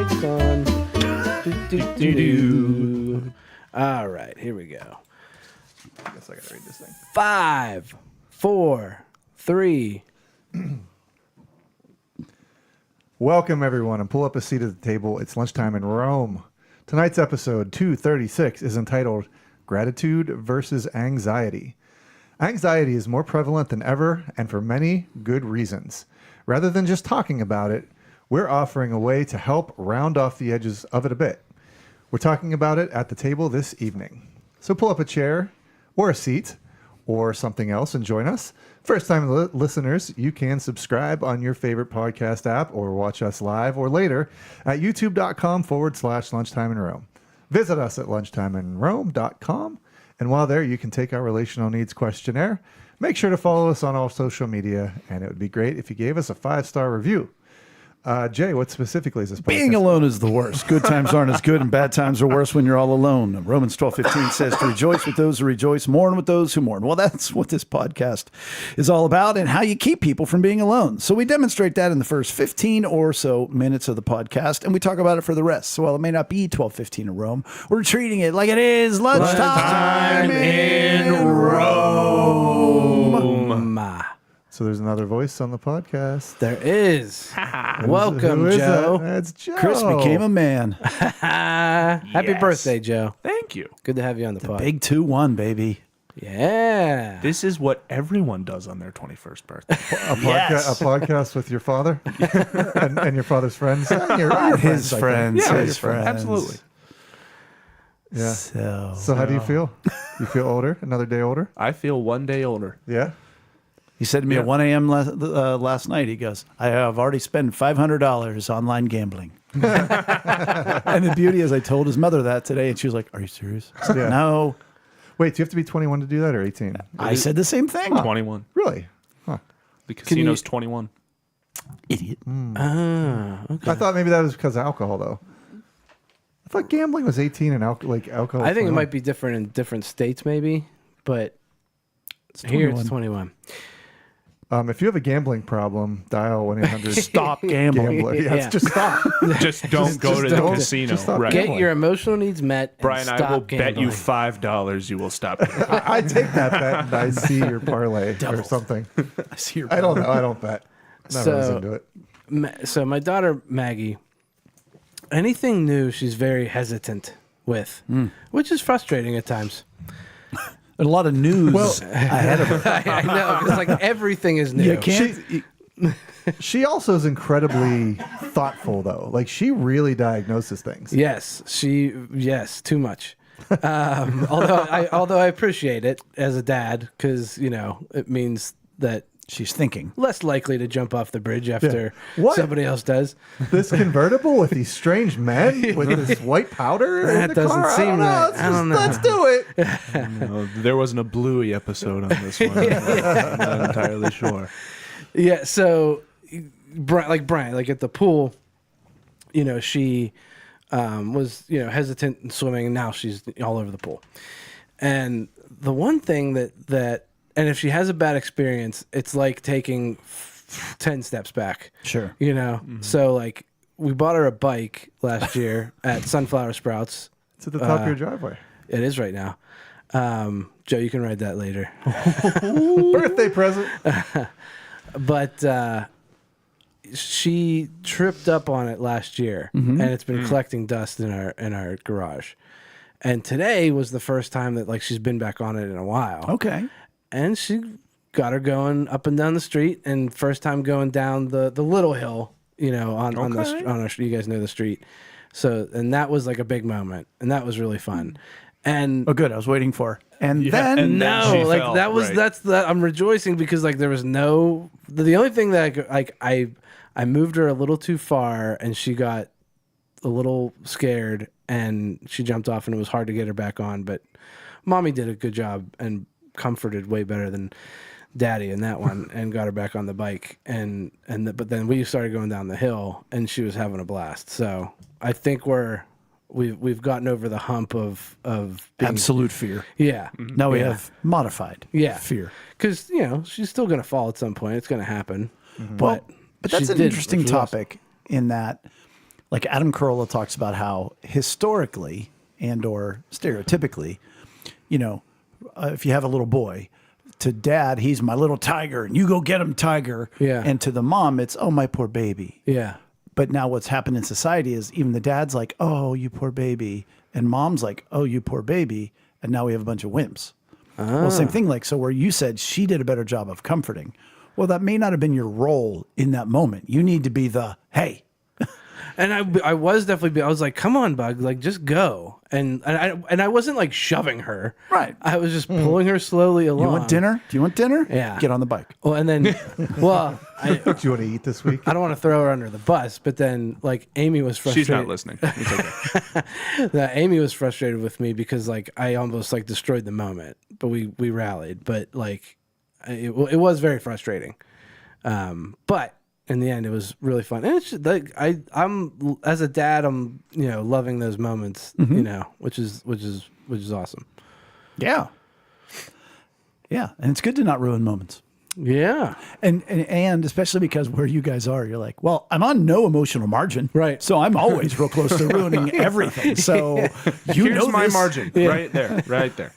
lights on. Do. All right, here we go. I guess I gotta read this thing. 5, 4, 3. Welcome, everyone, and pull up a seat at the table. It's lunchtime in Rome. Tonight's episode 236 is entitled Gratitude versus Anxiety. Anxiety is more prevalent than ever, and for many good reasons. Rather than just talking about it, we're offering a way to help round off the edges of it a bit. We're talking about it at the table this evening. So pull up a chair or a seat or something else and join us. First-time listeners, you can subscribe on your favorite podcast app or watch us live or later at youtube.com/lunchtime in Rome. Visit us at lunchtimeinrome.com. And while there, you can take our relational needs questionnaire. Make sure to follow us on all social media, and it would be great if you gave us a 5-star review. Jay, what specifically is this podcast? Being alone is the worst. Good times aren't as good, and bad times are worse when you're all alone. Romans 12:15 says to rejoice with those who rejoice, mourn with those who mourn. Well, that's what this podcast is all about and how you keep people from being alone. So we demonstrate that in the first 15 or so minutes of the podcast, and we talk about it for the rest. So while it may not be 12:15 in Rome, we're treating it like it is lunchtime in Rome. So there's another voice on the podcast. There is. Welcome, Who is Joe. that? That's Joe. Chris became a man. Happy birthday, Joe. Thank you. Good to have you on the pod. Big 2-1, baby. Yeah. This is what everyone does on their 21st birthday. A podcast with your father and your father's friends. And your His I think. friends. Yeah, his friends. absolutely. Yeah. So How do you feel? You feel older? Another day older? I feel one day older. Yeah. he said to me at 1 a.m. last night, he goes, I have already spent $500 online gambling. And the beauty is I told his mother that today, and she was like, are you serious? I said, Yeah. no. Wait, do you have to be 21 to do that or 18? I said the same thing. 21. Really? Huh. The casino's 21. Idiot. Okay. I thought maybe that was because of alcohol, though. I thought gambling was 18 and alcohol. I think it might be different in different states, maybe, but here it's 21. If you have a gambling problem, dial 1-800. Stop gambling. Gambler. Yes, Yeah. just stop. Just don't go to the don't- casino. just stop Right. Get your emotional needs met. And Brian, stop I will gambling. bet you $5 you will stop. I take that bet and I see your parlay or something. I see your I don't know. I don't bet. Never was So- into it. So my daughter Maggie, anything new, she's very hesitant with, which is frustrating at times. A lot of news ahead of her. I know, because like everything is new. You can't. She also is incredibly thoughtful, though. Like, she really diagnoses things. Yes, too much. Although I appreciate it as a dad, because it means that She's thinking. less likely to jump off the bridge after What? somebody else does. This convertible with these strange men with this white powder in That the doesn't car? seem right. I don't know. Let's do it. No, there wasn't a Bluey episode on this one. I'm not entirely sure. Yeah, so Brian, like at the pool, she was hesitant in swimming, and now she's all over the pool. And the one thing that and if she has a bad experience, it's like taking 10 steps back. Sure. So like we bought her a bike last year at Sunflower Sprouts. It's at the top of your driveway. It is right now. Joe, you can ride that later. Birthday present. But she tripped up on it last year, and it's been collecting dust in our garage. And today was the first time that like she's been back on it in a while. Okay. And she got her going up and down the street, and first time going down the little hill, on you guys know the street. So, and that was like a big moment, and that was really fun. And Oh, good. I was waiting for. And Yeah, then. and then she like fell, that was right. that's that I'm rejoicing because like there was no the only thing that I moved her a little too far and she got a little scared and she jumped off and it was hard to get her back on, but mommy did a good job and comforted way better than daddy in that one and got her back on the bike but then we started going down the hill and she was having a blast. So I think we've gotten over the hump of being, Absolute fear. yeah. Now we have modified fear. Because, she's still going to fall at some point. It's going to happen. But that's she an did, interesting which was awesome. topic in that like Adam Carolla talks about how historically and or stereotypically, if you have a little boy, to dad, he's my little tiger, and you go get him, tiger. Yeah. And to the mom, it's, oh, my poor baby. Yeah. But now what's happened in society is even the dad's like, oh, you poor baby. And mom's like, oh, you poor baby. And now we have a bunch of wimps. Well, same thing. Like, so where you said she did a better job of comforting. Well, that may not have been your role in that moment. You need to be the, hey. And I was definitely, I was like, come on, Bug, like, just go. And I wasn't like shoving her. Right. I was just pulling her slowly along. You want dinner? Do you want dinner? Yeah. Get on the bike. Well, and then, well, Do you want to eat this week? I don't want to throw her under the bus, but then like Amy was frustrated. She's not listening. It's okay. Amy was frustrated with me because like I almost like destroyed the moment, but we rallied. But like it was very frustrating. But in the end, it was really fun. And it's just, like I'm as a dad, I'm loving those moments, which is awesome. Yeah. Yeah. And it's good to not ruin moments. Yeah. And especially because where you guys are, you're like, well, I'm on no emotional margin. Right. So I'm always real close to ruining everything. So Here's my this. margin right there.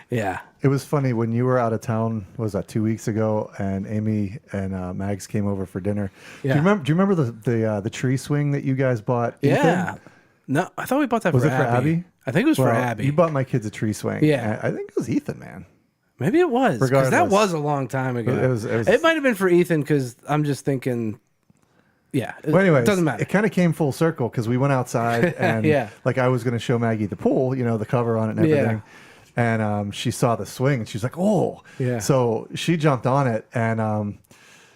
Yeah. It was funny when you were out of town. What was that, 2 weeks ago? And Amy and Mags came over for dinner. Yeah. Do you remember the tree swing that you guys bought? Yeah. Ethan? No, I thought we bought that Was for it for Abby? I think it was for Well, Abby. You bought my kids a tree swing. Yeah. And I think it was Ethan, man. Maybe it was, because that Regardless. was a long time ago. It was- It might have been for Ethan, because I'm just thinking. Yeah. Well, anyways, it doesn't matter. It kind of came full circle because we went outside and Yeah. like I was going to show Maggie the pool, the cover on it and Yeah. everything. And she saw the swing and she's like, oh. Yeah. So she jumped on it and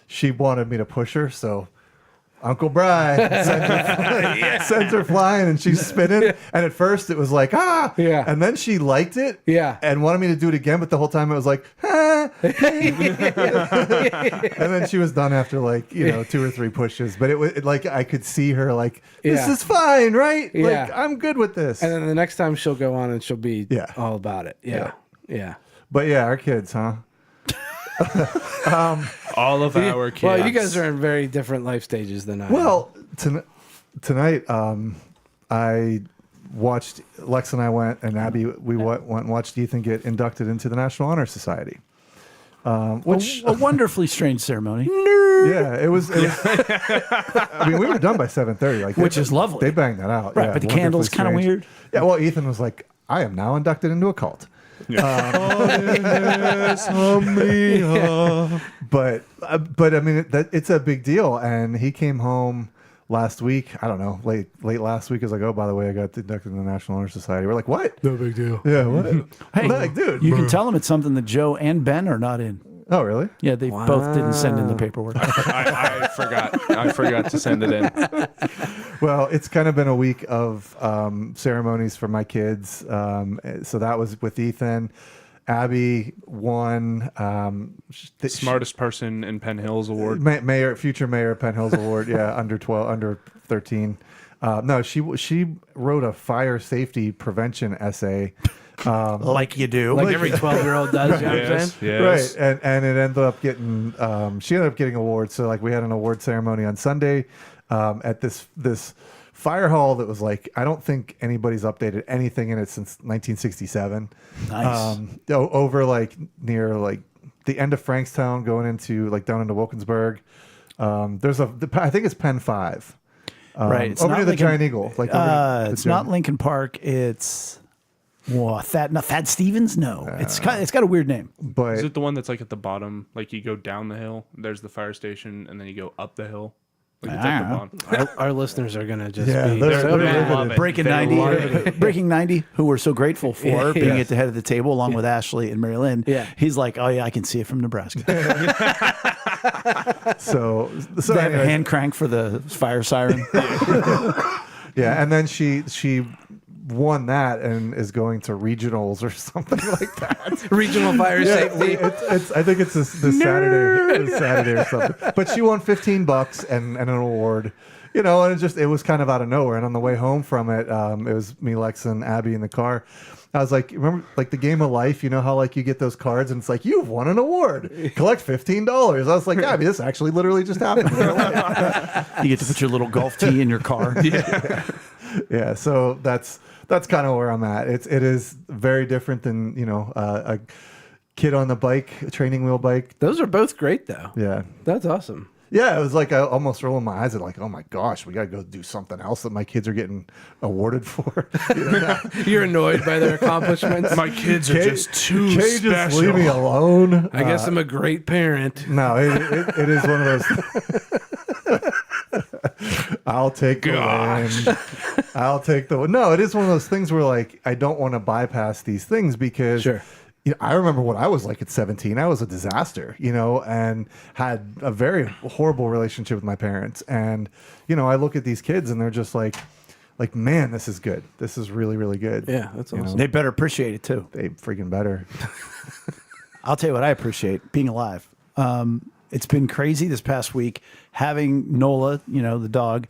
she wanted me to push her. So Uncle Bri sends her flying and she's spinning. And at first it was like, ah. Yeah. And then she liked it. Yeah. And wanted me to do it again. But the whole time it was like, ah. And then she was done after like, 2 or 3 pushes. But it was like, I could see her like, this Yeah. is fine, right? Yeah. Like, I'm good with this. And then the next time she'll go on and she'll be all about it. Yeah. Yeah. But yeah, our kids, huh? All of our kids. Well, you guys are in very different life stages than I am. Well, tonight, I watched, Lex and I went, and Abby, we went and watched Ethan get inducted into the National Honor Society. Which, a wonderfully strange ceremony. yeah, it was I mean, we were done by 7:30, like, Which is lovely. They banged that out. Right, yeah, but the wonderfully candle's kind of strange. weird. Yeah, well, Ethan was like, I am now inducted into a cult. But I mean, it's a big deal. And he came home last week. I don't know, late last week. I was like, oh, by the way, I got inducted in the National Honor Society. We're like, what? no big deal. Yeah, what? Hey, Like, dude. you can tell them it's something that Joe and Ben are not in. Oh, really? Yeah, they both didn't send in the paperwork. I forgot. I forgot to send it in. Well, it's kind of been a week of ceremonies for my kids. So that was with Ethan. Abby won Smartest person in Penn Hills award. future mayor of Penn Hills award. Yeah, under 13. No, she wrote a fire safety prevention essay. Like you do. Like every 12-year-old does, you know what I'm Yes, saying? yes. Right, and it ended up getting. She ended up getting awards. So like we had an award ceremony on Sunday at this fire hall that was like, I don't think anybody's updated anything in it since 1967. Nice. Over like near like the end of Frankstown, going into like down into Wilkinsburg. There's I think it's Penn 5. Right. It's over not near the Lincoln- Giant Eagle. Like over the it's gym. not Lincoln Park. It's Thad Stevens. No, it's got a weird name. But Is it the one that's like at the bottom? Like you go down the hill, there's the fire station, and then you go up the hill. Like it's at the bottom. Our listeners are going to just Yeah, be they're- so they're mad. love it. Breaking They 90, love it. Breaking 90, who we're so grateful for being Yeah. at the head of the table along with Ashley and Mary Lynn. Yeah. He's like, oh yeah, I can see it from Nebraska. so They have a anyways, hand crank for the fire siren. yeah, and then she won that and is going to regionals or something like that. Regional fire safety. I think it's this Saturday or something. But she won $15 and an award. you know, and it was kind of out of nowhere. And on the way home from it, it was me, Lex, and Abby in the car. I was like, remember, like the game of life, you know how like you get those cards and it's like, you've won an award. Collect $15. I was like, Abby, this actually literally just happened. You get to put your little golf tee in your car. Yeah, so that's kind of where I'm at. It is very different than, you know, a kid on the bike, a training wheel bike. Those are both great, though. Yeah. That's awesome. Yeah, it was like I almost rolling my eyes at like, oh my gosh, we got to go do something else that my kids are getting awarded for. You know? You're annoyed by their accomplishments. My kids are just too Can you special. just leave me alone? I guess I'm a great parent. No, it is one of those. I'll take the win. I'll take the win. No, it is one of those things where like I don't want to bypass these things because Sure. you know, I remember what I was like at 17. I was a disaster, you know, and had a very horrible relationship with my parents. And, you know, I look at these kids and they're just like, man, this is good. This is really, really good. Yeah, that's awesome. They better appreciate it too. They freaking better. I'll tell you what I appreciate, being alive. It's been crazy this past week. Having Nola, you know, the dog,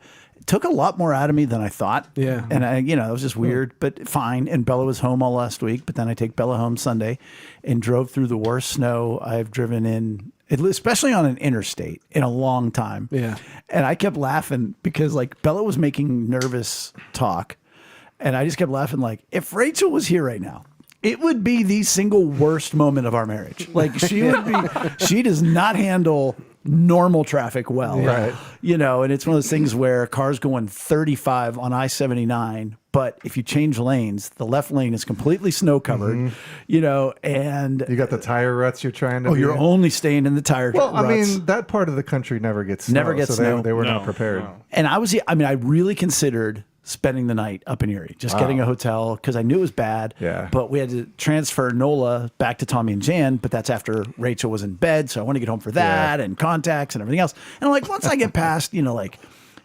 took a lot more out of me than I thought. Yeah. And I, you know, it was just weird, but fine. And Bella was home all last week, but then I take Bella home Sunday and drove through the worst snow I've driven in, especially on an interstate, in a long time. Yeah. And I kept laughing because like Bella was making nervous talk. And I just kept laughing like, if Rachel was here right now, it would be the single worst moment of our marriage. Like she would be, she does not handle normal traffic well. Right. You know, and it's one of those things where cars going 35 on I-79, but if you change lanes, the left lane is completely snow covered, you know, and You got the tire ruts you're trying to be you're in. only staying in the tire Well, I ruts. mean, that part of the country never gets snow. Never gets so snow. They were not No, prepared. no. And I really considered spending the night up in Erie, just getting a hotel because I knew it was bad. Yeah. But we had to transfer Nola back to Tommy and Jan, but that's after Rachel was in bed. So I want to get home for that and contacts and everything else. And I'm like, once I get past, you know, like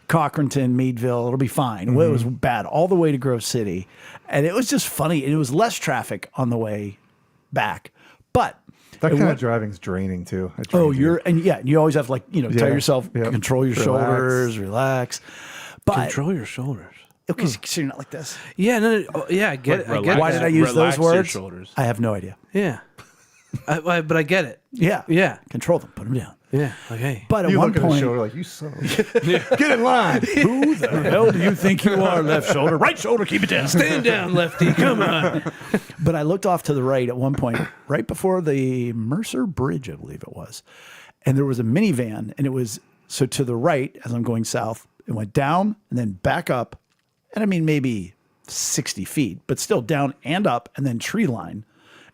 Cochranton, Meadville, it'll be fine. Well, it was bad all the way to Grove City. And it was just funny. And it was less traffic on the way back. But That it kind wa- of driving's draining too. It Oh, drains you. you always have to, like, you know, tell Yeah, yourself, yeah. control your Relax. shoulders, relax. But Control your shoulders. because you're not like this. Yeah, yeah, I get it. I get Why it. did I use Relax those your words? shoulders. I have no idea. Yeah. But I get it. Yeah. Yeah. Control them. Put them down. Yeah. Okay. But at You one look at his point, shoulder like, you son of a... Get in line. who the hell do you think you are? Left shoulder, right shoulder, keep it down. Stand down, lefty. Come on. But I looked off to the right at one point, right before the Mercer Bridge, I believe it was. And there was a minivan, and it was so to the right as I'm going south. It went down and then back up. And I mean, maybe 60 feet, but still down and up, and then tree line.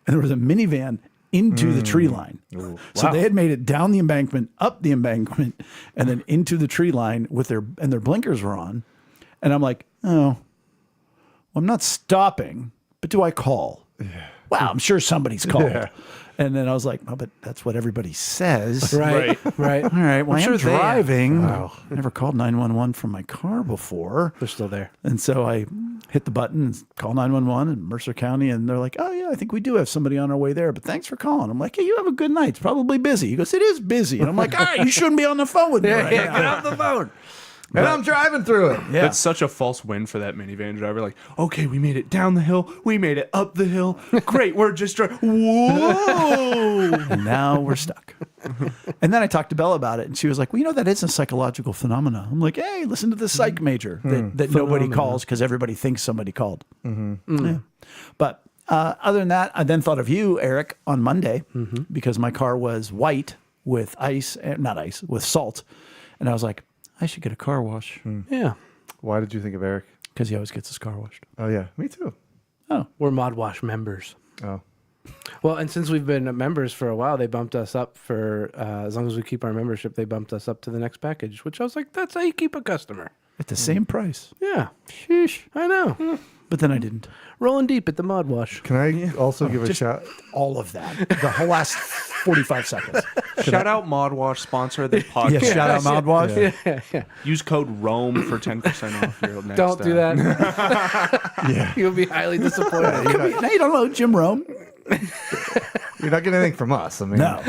And there was a minivan into the tree line. So they had made it down the embankment, up the embankment, and then into the tree line with their blinkers were on. And I'm like, oh, well, I'm not stopping, but do I call? Wow, I'm sure somebody's called. Yeah. And then I was like, oh, but that's what everybody says. Right. Right. All right. Well, I'm I'm sure they- driving. Never called 911 from my car before. They're still there. And so I hit the button and call 911 in Mercer County. And they're like, oh, yeah, I think we do have somebody on our way there. But thanks for calling. I'm like, hey, you have a good night. It's probably busy. He goes, it is busy. And I'm like, all right, you shouldn't be on the phone with me right now. Get off the phone. And I'm driving through it. Yeah. That's such a false win for that minivan driver. Like, okay, we made it down the hill. We made it up the hill. Great. We're just driving. Whoa. And now we're stuck. And then I talked to Bella about it, and she was like, well, you know, that is a psychological phenomenon. I'm like, hey, listen to the psych major that nobody calls because everybody thinks somebody called. Yeah. But other than that, I then thought of you, Eric, on Monday because my car was white with with salt. And I was like, I should get a car wash Yeah. Why did you think of Eric? because he always gets his car washed. Oh, yeah. Me too. We're Mod Wash members. Oh. Well, and since we've been members for a while, they bumped us up for, as long as we keep our membership, they bumped us up to the next package, which I was like, that's how you keep a customer. At the same price. Yeah. Sheesh. I know. But then I didn't. Rolling deep at the Mod Wash. Can I also give a Just shout? all of that. The whole last 45 seconds. Shout out ModWash, sponsor of the podcast. Yeah, shout out Mouthwash. Use code ROAM for 10% off your next. Don't do that. You'll be highly disappointed. Now you don't know Jim Rome. You're not getting anything from us. I mean, No.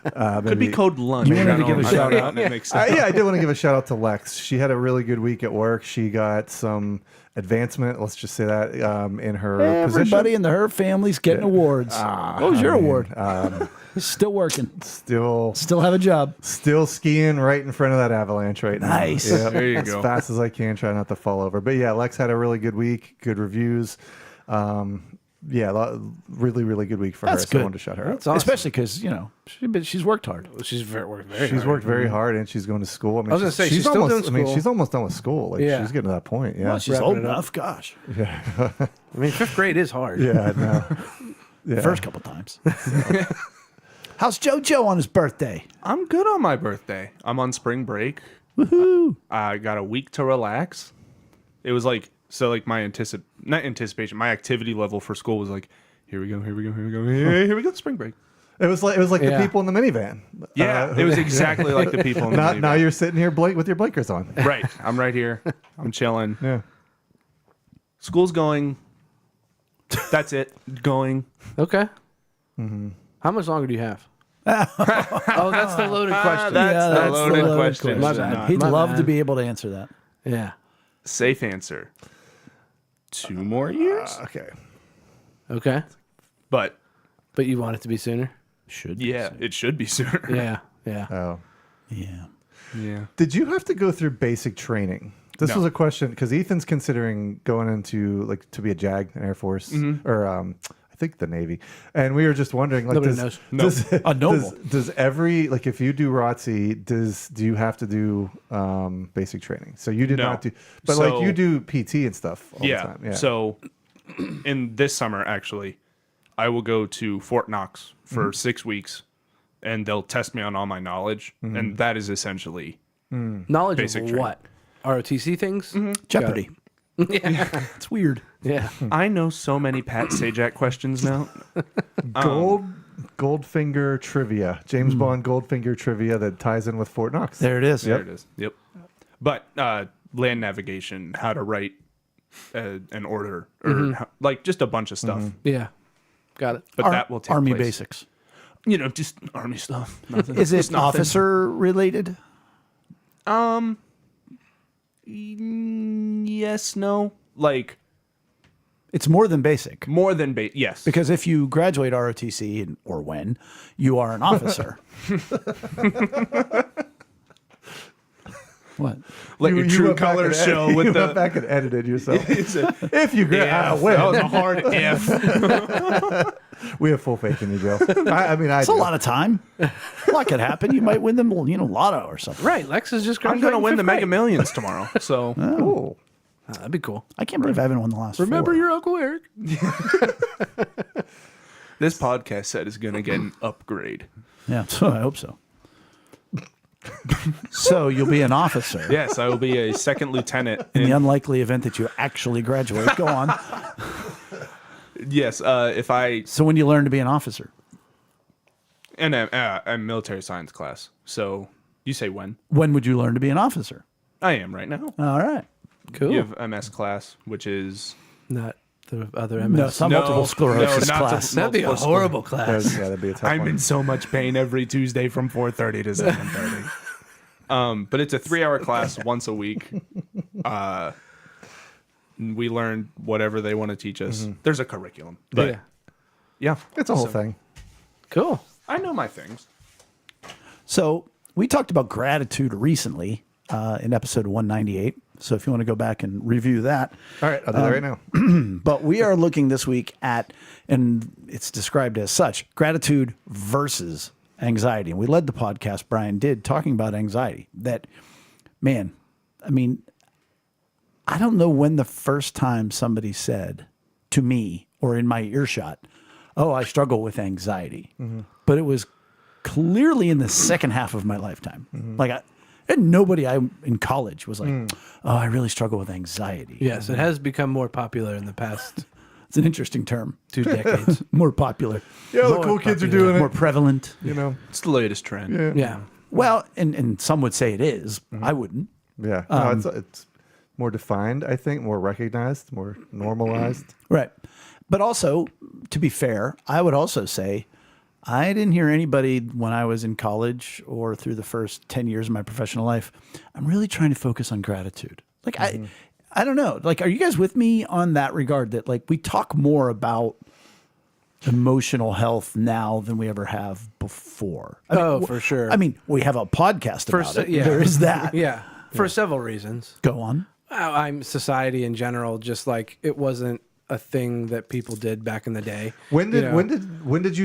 Could be code lunch. You wanted I to don't give a know. shout out. It makes sense. Yeah, I did want to give a shout out to Lex. She had a really good week at work. She got some advancement, let's just say that, in her Everybody position. in her family's getting awards. What was your award? Still working. Still Have a job. Still skiing right in front of that avalanche right now. Nice. Yep. There you As go. fast as I can, try not to fall over. But yeah, Lex had a really good week, good reviews. Really, really good week for That's her. So good. I wanted to shout her out. That's awesome. Especially because, she's worked hard. She's worked very She's hard. worked very hard and she's going to school. I mean, was gonna say, she's still almost, doing I mean, school. she's almost done with school. Like Yeah. she's getting to that point. Yeah. Well, she's Wrapping old it up. enough. Gosh. I mean, 5th grade is hard. Yeah, no. Yeah. First couple times. How's JoJo on his birthday? I'm good on my birthday. I'm on spring break. Woohoo. I got a week to relax. It was like my not anticipation, my activity level for school was like, here we go, here we go, spring break. It was like Yeah. the people in the minivan. Yeah, it was exactly like the people in the Now minivan. you're sitting here with your blinkers on. Right. I'm right here. I'm chilling. Yeah. School's going. That's it. Going. Okay. How much longer do you have? Oh, that's the loaded question. That's the the loaded question. My bad. He'd My love bad. to be able to answer that. Yeah. Safe answer. 2 more years. Okay. Okay. But But you want it to be sooner? Should. yeah, it should be sooner. Yeah. Yeah. Oh. Yeah. Yeah. Did you have to go through basic training? This No. was a question because Ethan's considering going into to be a JAG, an Air Force, or I think the Navy, and we were just wondering, like, Nobody does, knows. does, A noble. does every if you do ROTC, do you have to do basic training? So you did No. not do, but So- you do PT and stuff all the time. Yeah. So in this summer, actually, I will go to Fort Knox for 6 weeks, and they'll test me on all my knowledge, and that is essentially Knowledge Basic of training. what? ROTC things? Jeopardy. It's weird. Yeah. I know so many Pat Sajak questions now. Goldfinger trivia, James Bond Goldfinger trivia that ties in with Fort Knox. There it is. There it is. Yep. But land navigation, how to write an order, or just a bunch of stuff. Yeah. Got it. But that will take Army place. basics. Just army stuff. Nothing. Is Just it nothing. officer related? Yes, no. Like It's more than basic. more than yes. Because if you graduate ROTC, or when, you are an officer. What? Let your true went back colors and show you with went the back and edited yourself. It's a- If you that was win, a hard if. we have full faith in you, Joe. I mean, I It's a lot of time. A lot could happen. You might win them, lotto or something. Right. Lex is just I'm gonna win the Mega Millions tomorrow. So Cool. That'd be cool. I can't believe I haven't won the last Remember 4. your Uncle Eric? this podcast set is gonna get an upgrade. Yeah, so I hope so. So you'll be an officer. Yes, I will be a second lieutenant. In the unlikely event that you actually graduate, go on. Yes, if I So when you learn to be an officer, and I'm military science class. So you say when? when would you learn to be an officer? I am right now. All right. Cool. You have MS class, which is Not the other MS. No, it's not multiple sclerosis not class. That'd be a multiple horrible class. That'd be a tough I'm one. in so much pain every Tuesday from 4:30 to 7:30. But it's a 3-hour class once a week. We learn whatever they want to teach us. There's a curriculum, but yeah, It's a whole thing. Cool. I know my things. So we talked about gratitude recently in episode 198. So if you want to go back and review that. All right, I'll do that right now. But we are looking this week at, and it's described as such, gratitude versus anxiety. And we led the podcast, Brian did, talking about anxiety. That, man, I mean, I don't know when the first time somebody said to me or in my earshot, oh, I struggle with anxiety. But it was clearly in the second half of my lifetime. And nobody in college was like, oh, I really struggle with anxiety. Yes, it has become more popular in the past It's an interesting term. 2 decades. More popular, Yeah, the More cool kids are popular. doing more it. prevalent. You know. It's the latest trend. Yeah. Well, and some would say it is. I wouldn't. Yeah. No, it's more defined, I think, more recognized, more normalized. Right. But also, to be fair, I would also say I didn't hear anybody when I was in college or through the first 10 years of my professional life. I'm really trying to focus on gratitude. Like, I don't know. Like, are you guys with me on that regard that like we talk more about emotional health now than we ever have before? I mean, for sure. I mean, we have a podcast about it. yeah. There is that. Yeah, for several reasons. Go on. I'm society in general, just like it wasn't a thing that people did back in the day. When did You know? when did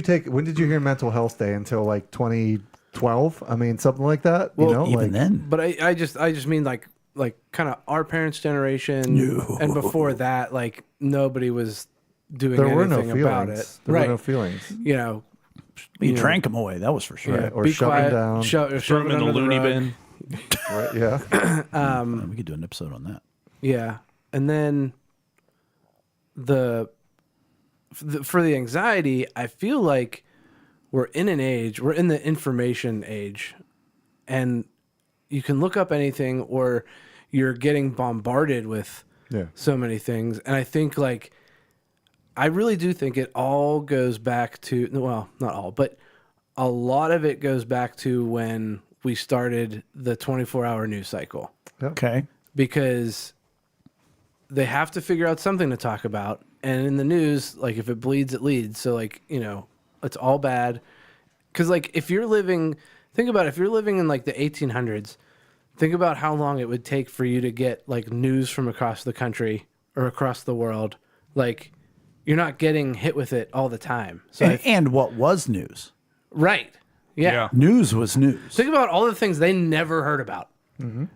you hear Mental Health Day until like 2012? I mean, something like that. Even like, then. But I just mean like kind of our parents' generation, and before that, like nobody was doing there were no anything about it. feelings. There were no feelings. You know, You drank them away. That was for sure. yeah, or be shove 'em quiet, down. shove Throw 'em it in the under loony rug. bin. Right, yeah. We could do an episode on that. Yeah, and then for the anxiety, I feel like we're in the information age, and you can look up anything, or you're getting bombarded with Yeah. so many things. And I think like, I really do think it all goes back to, well, not all, but a lot of it goes back to when we started the 24-hour news cycle, Okay. because they have to figure out something to talk about. And in the news, like if it bleeds, it leads. So like, it's all bad. Cause like think about it, if you're living in like the 1800s, think about how long it would take for you to get like news from across the country or across the world. Like you're not getting hit with it all the time. So And what was news? right. Yeah. Yeah. News was news. Think about all the things they never heard about.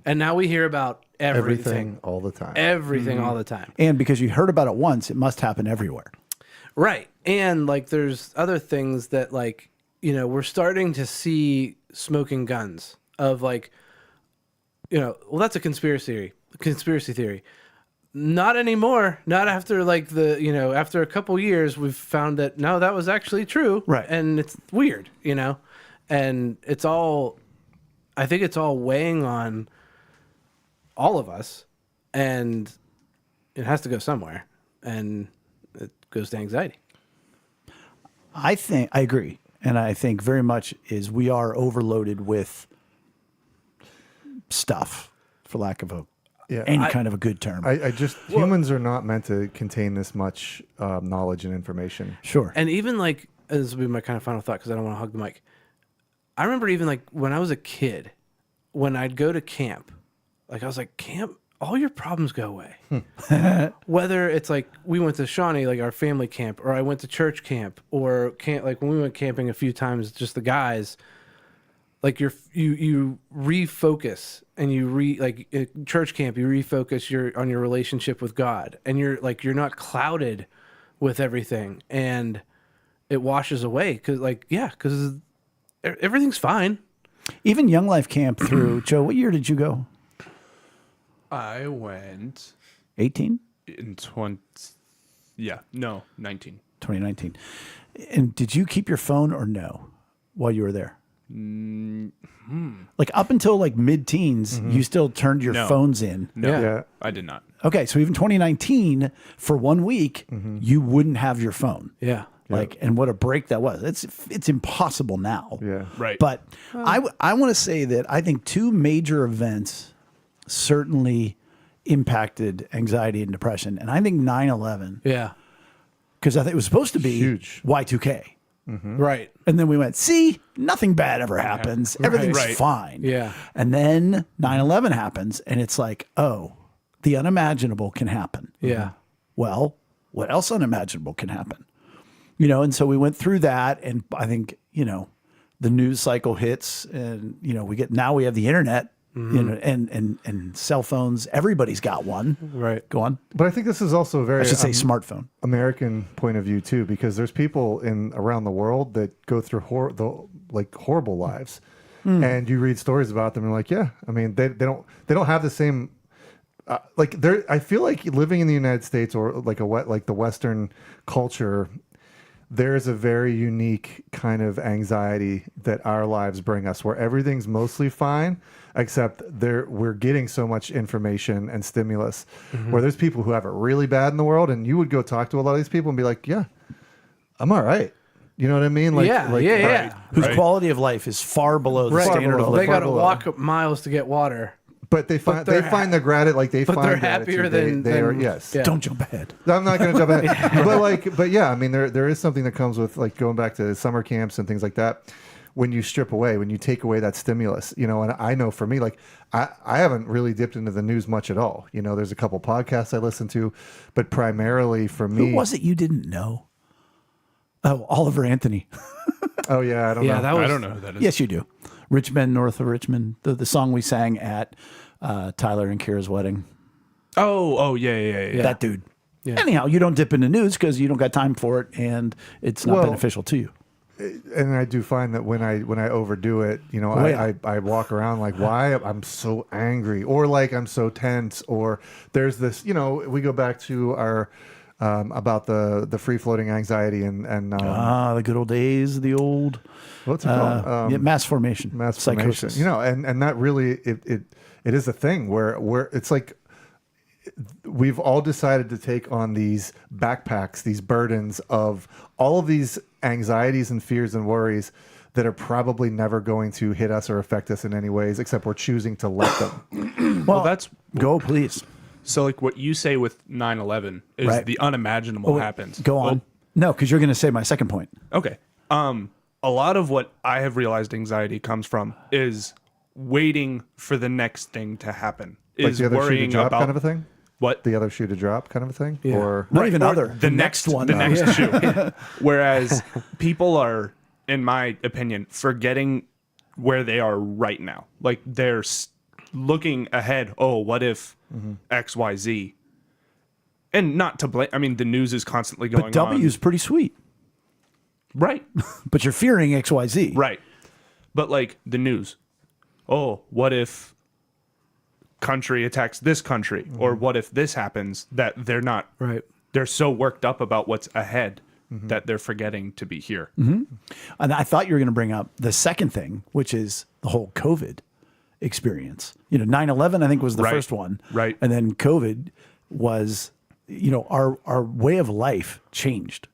And now we hear about everything All the time. everything all the time. And because you heard about it once, it must happen everywhere. Right. And like there's other things that like, we're starting to see smoking guns of like, well, that's a conspiracy theory. Not anymore. Not after like after a couple years, we've found that no, that was actually true. Right. And it's weird, and I think it's all weighing on all of us, and it has to go somewhere, and it goes to anxiety. I agree. And I think very much is we are overloaded with stuff, for lack of any kind of a good term. I just humans are not meant to contain this much knowledge and information. Sure. And even like, this will be my kind of final thought because I don't want to hug the mic. I remember even like when I was a kid, when I'd go to camp, like I was like, camp, all your problems go away. Whether it's like we went to Shawnee, like our family camp, or I went to church camp, or camp, like when we went camping a few times, just the guys, like you refocus, and like at church camp, you refocus on your relationship with God, and you're not clouded with everything, and it washes away because everything's fine. Even Young Life Camp through, Joe, what year did you go? I went 18? in 19. 2019. And did you keep your phone or no while you were there? Like up until like mid-teens, you still turned your No. phones in. No, Yeah. I did not. Okay, so even 2019, for 1 week, you wouldn't have your phone. Yeah. Like, and what a break that was. It's impossible now. Yeah. Right. But I want to say that I think two major events certainly impacted anxiety and depression. And I think 9/11, Yeah. because I think it was supposed to be Huge. Y2K. Right. And then we went, see, nothing bad ever happens. Everything's Right. fine. Yeah. And then 9/11 happens, and it's like, oh, the unimaginable can happen. Yeah. Well, what else unimaginable can happen? And so we went through that, and I think, the news cycle hits, and, we have the internet, and cell phones. Everybody's got one. Right. Go on. But I think this is also a very I should say smartphone. American point of view too, because there's people around the world that go through horrible lives, and you read stories about them and like, yeah, I mean, they don't have the same. I feel like living in the United States or like the Western culture, there's a very unique kind of anxiety that our lives bring us, where everything's mostly fine, except we're getting so much information and stimulus. Where there's people who have it really bad in the world, and you would go talk to a lot of these people and be like, "Yeah, I'm all right." You know what I mean? Yeah. Whose Right. quality of life is far below the Right. standard Far of below. They living. got to below. walk miles to get water. But they find they're the gratitude, like they but find they're gratitude. happier than- they are, than- yes. yeah. Don't jump ahead. I'm not going to jump ahead. But yeah, I mean, there is something that comes with like going back to summer camps and things like that. When you strip away, when you take away that stimulus, you know, and I know for me, like I haven't really dipped into the news much at all. You know, there's a couple podcasts I listen to, but primarily for me, Who was it you didn't know? Oh, Oliver Anthony. oh yeah, I don't Yeah, know. that was. I don't know who that is. Yes, you do. Rich Men North of Richmond, the song we sang at Tyler and Kira's wedding. Oh, yeah. That dude. Yeah. Anyhow, you don't dip in the news because you don't got time for it, and it's not Well, beneficial to you. And I do find that when I overdo it, you know, yeah. I walk around like, why I'm so angry, or like I'm so tense, or there's this, you know, we go back to our about the free floating anxiety and The good old days, the old what's it called? mass formation, Mass formation. psychosis. You know, and that really it is a thing where it's like we've all decided to take on these backpacks, these burdens of all of these anxieties and fears and worries that are probably never going to hit us or affect us in any ways, except we're choosing to let them. Well, that's Go, please. so like what you say with 9/11 is Right. the unimaginable Wait, happens. Go on. No, because you're going to say my second point. Okay. A lot of what I have realized anxiety comes from is waiting for the next thing to happen. Like Is the other shoe to worrying drop about kind of a thing? what The other shoe to drop kind of a thing? Yeah. Or Not even or other. the next one, the next shoe. Whereas people are, in my opinion, forgetting where they are right now. Like they're looking ahead. Oh, what if X, Y, Z? And not to blame. I mean, the news is constantly going But W's pretty sweet. on. Right. But you're fearing XYZ. Right. But like the news. Oh, what if country attacks this country? Or what if this happens? That they're not Right. they're so worked up about what's ahead that they're forgetting to be here. And I thought you were going to bring up the second thing, which is the whole COVID experience. You know, 9/11, I think, was the Right. first one. Right. And then COVID was, you know, our way of life changed.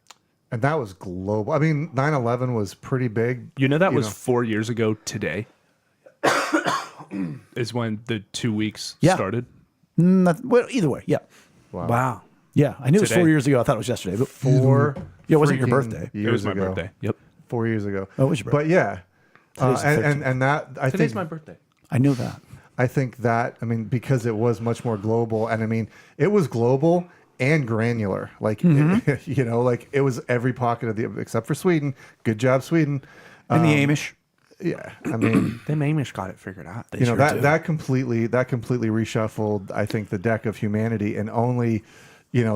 and that was global. I mean, 9/11 was pretty big. You know that was 4 years ago today. Is when the 2 weeks Yeah. started. Well, either way, yeah. Wow. Yeah, I knew it was Today. 4 years ago. I thought it was yesterday. But Four. Yeah, it wasn't your freaking birthday. Years It was my ago. birthday. Yep. 4 years ago. Oh, it was your birthday. But yeah, Today's the 13th. and that I Today's think my birthday. I knew that. I think that I mean because it was much more global, and I mean it was global and granular. Like you know, like it was every pocket of the except for Sweden. Good job, Sweden. And the Amish. Yeah, I mean. Them Amish got it figured out. They You know sure that do. that completely reshuffled I think the deck of humanity and only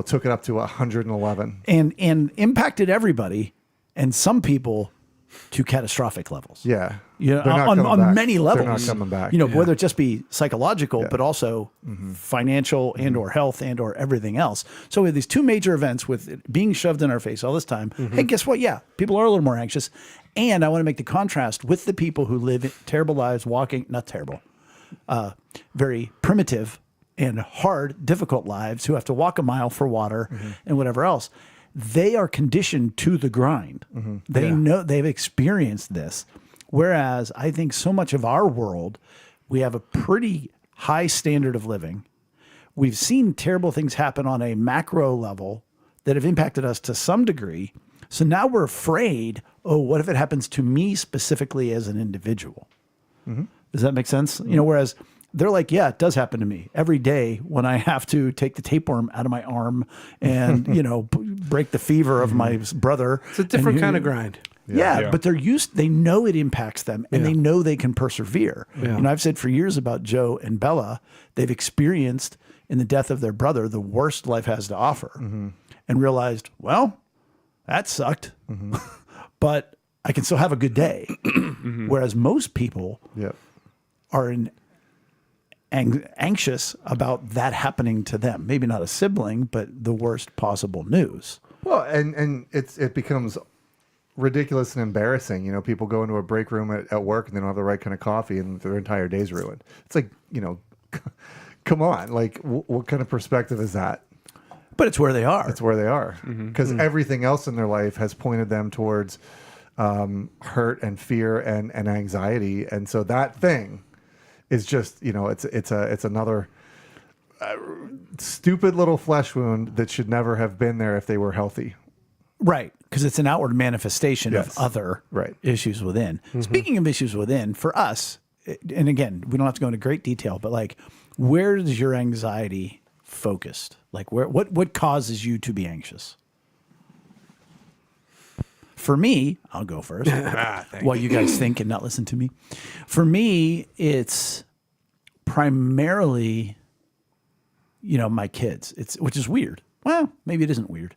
took it up to 111. and impacted everybody and some people to catastrophic levels. Yeah, You know, They're not on coming back. many levels. They're not coming back. You know, whether it just be psychological, but also Mm-hmm. financial and or health and or everything else. So we have these two major events with it being shoved in our face all this time. Mm-hmm. Hey, guess what? Yeah, people are a little more anxious. And I want to make the contrast with the people who live terrible lives, not terrible, very primitive and hard, difficult lives who have to walk a mile for water Mm-hmm. and whatever else. They are conditioned to the grind. Mm-hmm. They know they've experienced this. Whereas I think so much of our world, we have a pretty high standard of living. We've seen terrible things happen on a macro level that have impacted us to some degree. So now we're afraid, oh, what if it happens to me specifically as an individual? Does that make sense? You know, whereas they're like, yeah, it does happen to me every day when I have to take the tapeworm out of my arm and, break the fever of my brother. It's a different kind of grind. Yeah, Yeah. but they know it impacts them and they know they can persevere. Yeah. You know, I've said for years about Joe and Bella, they've experienced in the death of their brother the worst life has to offer and realized, well, that sucked, but I can still have a good day. Whereas most people Yep. are anxious about that happening to them. Maybe not a sibling, but the worst possible news. Well, and it becomes ridiculous and embarrassing. You know, people go into a break room at work and they don't have the right kind of coffee, and their entire day's ruined. It's like, come on, like what kind of perspective is that? But it's where they are. It's where they are because everything else in their life has pointed them towards hurt and fear and anxiety, and so that thing is just it's another stupid little flesh wound that should never have been there if they were healthy. Right, because it's an outward manifestation Yes. of other Right. issues within. Speaking of issues within, for us, and again, we don't have to go into great detail, but like, where is your anxiety focused? Like, what causes you to be anxious? For me, I'll go first. While you guys think and not listen to me. For me, it's primarily, my kids. Which is weird. Well, maybe it isn't weird.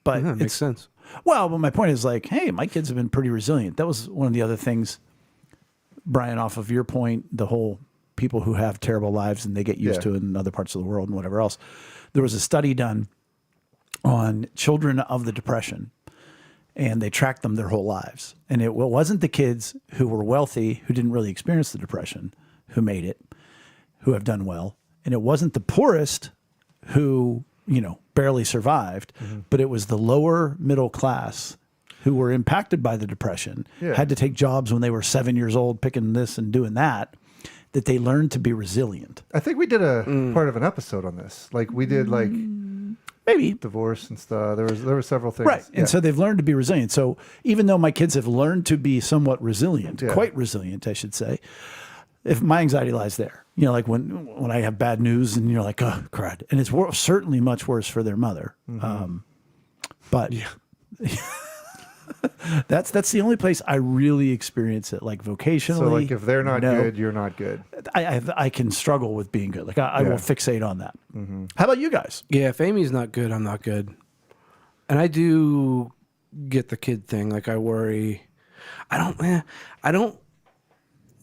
But Yeah, that makes sense. Well, but my point is like, hey, my kids have been pretty resilient. That was one of the other things, Brian, off of your point, the whole people who have terrible lives and they get used to it in other parts of the world and whatever else. There was a study done on children of the Depression, and they tracked them their whole lives. And it wasn't the kids who were wealthy, who didn't really experience the Depression, who made it, who have done well. And it wasn't the poorest who, barely survived, but it was the lower middle class who were impacted by the Depression, had to take jobs when they were 7 years old, picking this and doing that they learned to be resilient. I think we did a part of an episode on this. Like we did like maybe divorce and stuff. There were several things. Right. And so they've learned to be resilient. So even though my kids have learned to be somewhat resilient, quite resilient, I should say, if my anxiety lies there, like when I have bad news and you're like, oh, crud. And it's certainly much worse for their mother. But that's the only place I really experience it, like vocationally. So like if they're not good, you're not good. I can struggle with being good. Like I will fixate on that. How about you guys? Yeah, if Amy's not good, I'm not good. And I do get the kid thing. Like I worry. I don't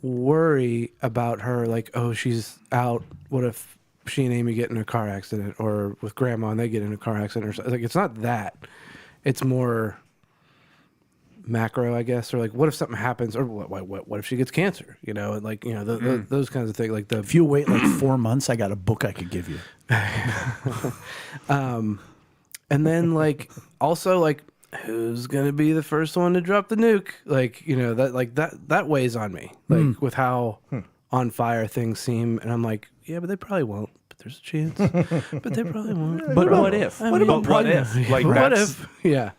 worry about her. Like, oh, she's out. What if she and Amy get in a car accident, or with grandma and they get in a car accident, or something? Like it's not that. It's more macro, I guess, or like what if something happens, or what if she gets cancer? And like those kinds of things. Like if you wait like 4 months, I got a book I could give you. And then like also like who's gonna be the first one to drop the nuke? Like that weighs on me. Like with how on fire things seem, and I'm like, yeah, but they probably won't. But there's a chance. But they probably won't. But what if? What about what if? Like what that's, if? Yeah.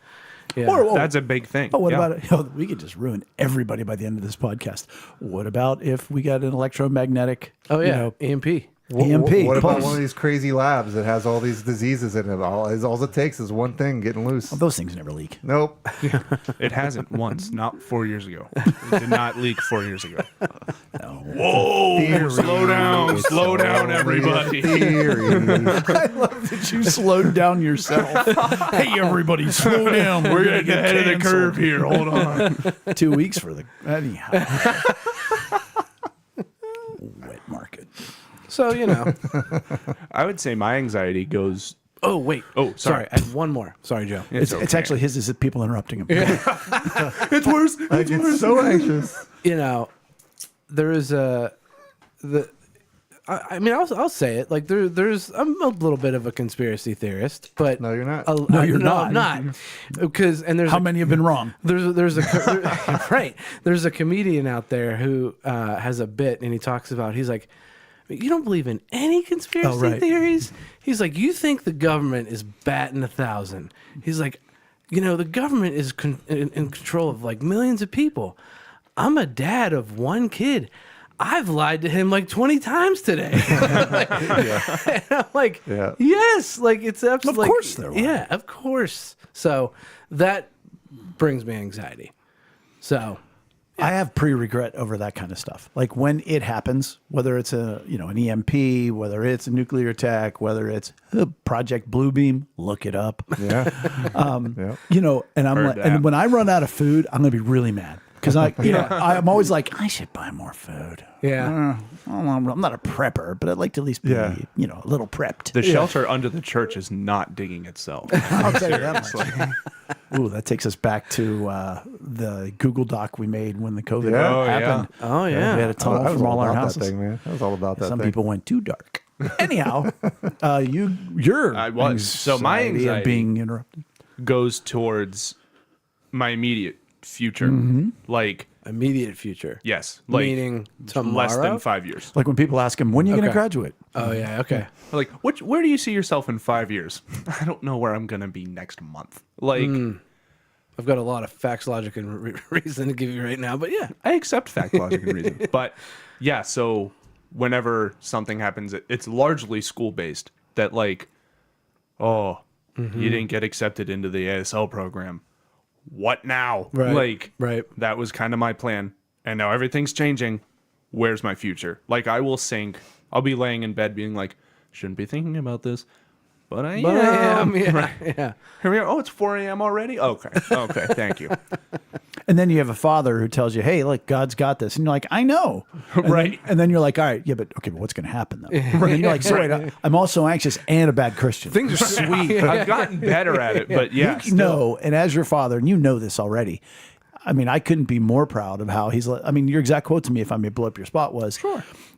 Yeah. that's a big thing. Oh, what about it? We could just ruin everybody by the end of this podcast. What about if we got an electromagnetic? Oh yeah, EMP. EMP. What about pulse? one of these crazy labs that has all these diseases in it? All it takes is one thing getting loose. Oh, those things never leak. Nope. It hasn't once, not 4 years ago. It did not leak 4 years ago. Whoa! Theory. Slow down, everybody. Theory. I love that you slowed down yourself. Hey, everybody, slow down. We're We're getting ahead of the curve here. Hold on. 2 weeks for the anyhow. Wet market. So I would say my anxiety goes. Oh wait. Oh, sorry. I had one more. Sorry, Joe. It's okay. actually his. Is it people interrupting him? It's worse. I get so anxious. There is I'll say it. Like there's I'm a little bit of a conspiracy theorist, but No, you're not. No, you're not. I'm not. Because there's How many have been wrong? there's a right. There's a comedian out there who has a bit, and he talks about. He's like, you don't believe in any conspiracy theories? He's like, you think the government is batting 1,000? He's like, the government is in control of like millions of people. I'm a dad of one kid. I've lied to him like 20 times today. And I'm like, yes, like it's absolutely. Of course they're lying. Yeah, of course. So that brings me anxiety. So I have pre-regret over that kind of stuff. Like when it happens, whether it's an EMP, whether it's a nuclear attack, whether it's Project Bluebeam, look it up. Yeah. And I'm like, and when I run out of food, I'm gonna be really mad because I'm always like, I should buy more food. yeah. I'm not a prepper, but I'd like to at least be, a little prepped. The shelter under the church is not digging itself. I'll tell you that much. Ooh, that takes us back to the Google Doc we made when the COVID Yeah. happened. Oh We yeah. had a tunnel I was from all all our about houses. that thing, man. I was all about that Some thing. people went too dark. Anyhow, your I was. So my of anxiety being interrupted. goes towards my immediate future. Like, Immediate future. yes. Like, Meaning less tomorrow? than 5 years. Like when people ask him, when are you going to Okay. graduate? Oh yeah. Okay. Like, where do you see yourself in 5 years? I don't know where I'm going to be next month. Like, I've got a lot of facts, logic, and reason to give you right now, but yeah. I accept fact, logic, and reason. But yeah, so whenever something happens, it's largely school based. That like, oh, you didn't get accepted into the ASL program. What now? Right, Like, right. that was kind of my plan, and now everything's changing. Where's my future? Like, I will sink. I'll be laying in bed, being like, shouldn't be thinking about this. But I But I am. am. Yeah. Right. Yeah. Here we are. Oh, it's 4 a.m. already? Okay. Okay. Thank you. And then you have a father who tells you, hey, look, God's got this. And you're like, I know. And Right. then you're like, all right, yeah, but what's going to happen though? And then you're like, so wait, I'm also anxious and a bad Christian. Things are sweet. I've gotten better at it, but yeah. You know, and as your father, and you know this already, I mean, I couldn't be more proud of how he's, I mean, your exact quote to me, if I may blow up your spot, was,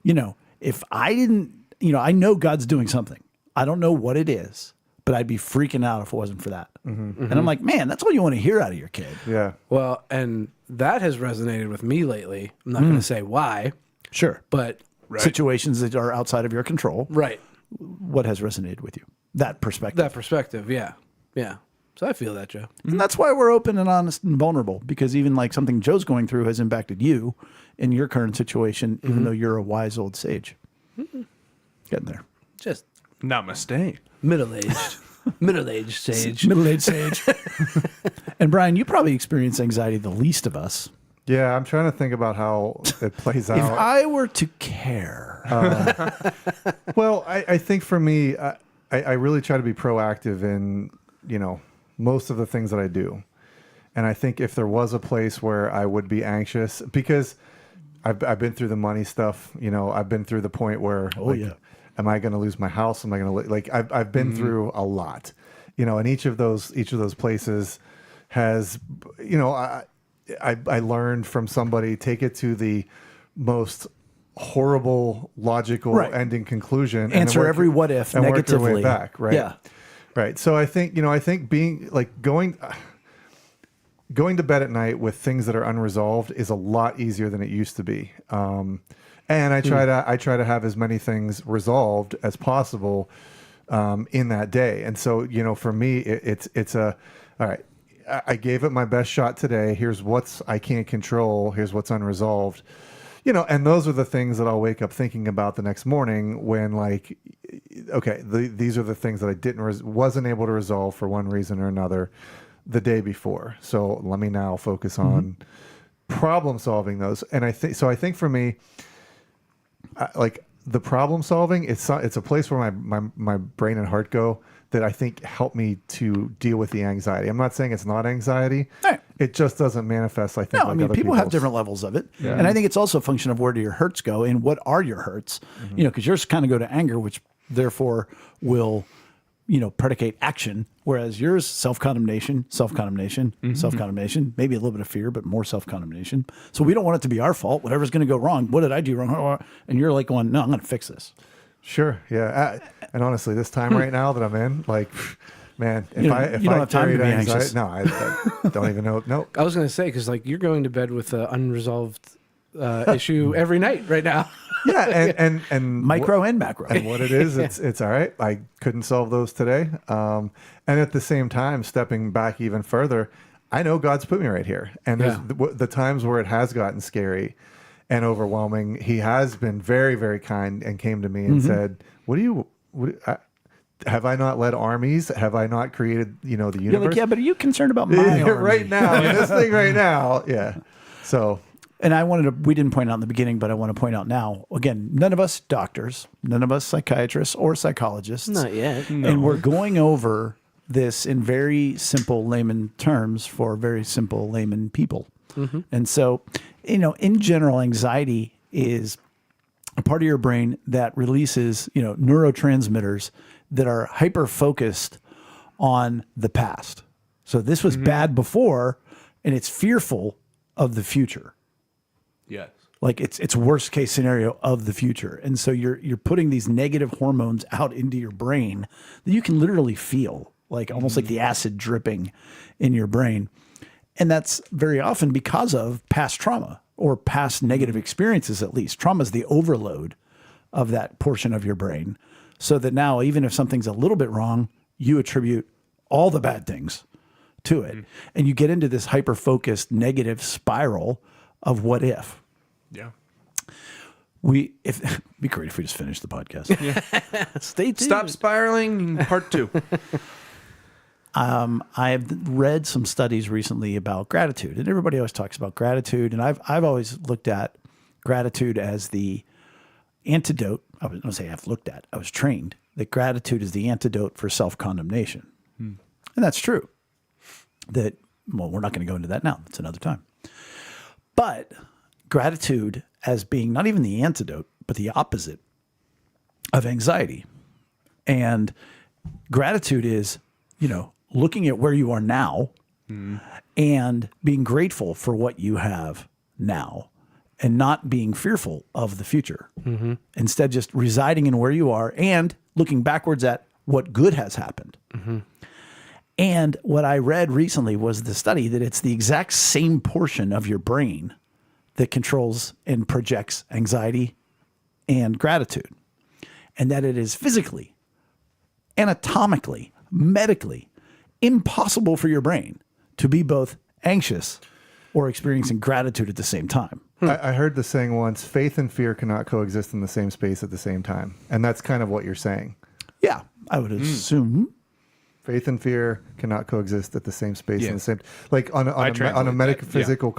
you know, if I didn't, you know, I know God's doing something. I don't know what it is, but I'd be freaking out if it wasn't for that. And I'm like, man, that's all you want to hear out of your kid. Yeah. Well, and that has resonated with me lately. I'm not going to say why, Sure. but Situations that are outside of your control. right. What has resonated with you? That perspective. That perspective. Yeah. Yeah. So I feel that, Joe. And that's why we're open and honest and vulnerable, because even like something Joe's going through has impacted you in your current situation, even though you're a wise old sage. Getting there. Just Namaste. middle-aged. Middle-aged sage. Middle-aged sage. And Brian, you probably experience anxiety the least of us. Yeah, I'm trying to think about how it plays If out. I were to care, Well, I think for me, I really try to be proactive in, you know, most of the things that I do. And I think if there was a place where I would be anxious, because I've been through the money stuff, you know, I've been through the point where, yeah. am I going to lose my house? Am I going to, like, I've been through a lot, you know, and each of those places has, you know, I learned from somebody, take it to the most horrible logical Right. ending conclusion, and then answer work- every what if and work your negatively. way back, right? Yeah. Right. So I think, you know, I think being like going to bed at night with things that are unresolved is a lot easier than it used to be. And I try to have as many things resolved as possible in that day. And so, you know, for me, it's all right. I gave it my best shot today. Here's what's I can't control. Here's what's unresolved. You know, and those are the things that I'll wake up thinking about the next morning when, like, okay, these are the things that I wasn't able to resolve for one reason or another the day before. So let me now focus on problem solving those. And I think for me, like the problem solving, it's a place where my brain and heart go that I think help me to deal with the anxiety. I'm not saying it's not anxiety. Right. It just doesn't manifest, I think, No, like I mean, other people have people's. different levels of it. And I think it's also a function of where do your hurts go and what are your hurts, you know, because yours kind of go to anger, which therefore will, you know, predicate action. Whereas yours, self-condemnation, self-condemnation, maybe a little bit of fear, but more self-condemnation. So we don't want it to be our fault. Whatever's going to go wrong. What did I do wrong? And you're like going, no, I'm going to fix this. Sure, yeah. And honestly, this time right now that I'm in, like, man, if You know, I you don't have time to carried be anxiety, anxious. no, I don't even know. No, I was going to say, because like you're going to bed with an unresolved issue every night right now. yeah, and Micro and macro. and what it is, it's all right. I couldn't solve those today. And at the same time, stepping back even further, I know God's put me right here. And there's the times where it has gotten scary and overwhelming. He has been very, very kind and came to me and said, have I not led armies? Have I not created, you know, the universe? You're like, yeah, but are you concerned about my army? right now, in this thing right now. Yeah. So And we didn't point out in the beginning, but I want to point out now, again, none of us doctors, none of us psychiatrists or psychologists. Not yet. And we're going over this in very simple layman terms for very simple layman people. And so, you know, in general, anxiety is a part of your brain that releases, you know, neurotransmitters that are hyper focused on the past. So this was bad before, and it's fearful of the future. Yes. Like it's worst case scenario of the future. And so you're putting these negative hormones out into your brain that you can literally feel, like almost like the acid dripping in your brain. And that's very often because of past trauma or past negative experiences, at least. Trauma is the overload of that portion of your brain. So that now, even if something's a little bit wrong, you attribute all the bad things to it. And you get into this hyper-focused negative spiral of what if. Yeah. It'd be great if we just finished the podcast. Stay tuned. Stop spiraling. Part 2. I've read some studies recently about gratitude, and everybody always talks about gratitude. And I've always looked at gratitude as the antidote. I was trained that gratitude is the antidote for self-condemnation. And that's true. We're not going to go into that now. That's another time. But gratitude as being not even the antidote, but the opposite of anxiety. And gratitude is, looking at where you are now and being grateful for what you have now and not being fearful of the future. Instead, just residing in where you are and looking backwards at what good has happened. And what I read recently was the study that it's the exact same portion of your brain that controls and projects anxiety and gratitude. And that it is physically, anatomically, medically impossible for your brain to be both anxious or experiencing gratitude at the same time. I heard the saying once, faith and fear cannot coexist in the same space at the same time. And that's kind of what you're saying. Yeah, I would assume. Faith and fear cannot coexist at the same space in the same, like on a translate metaphysical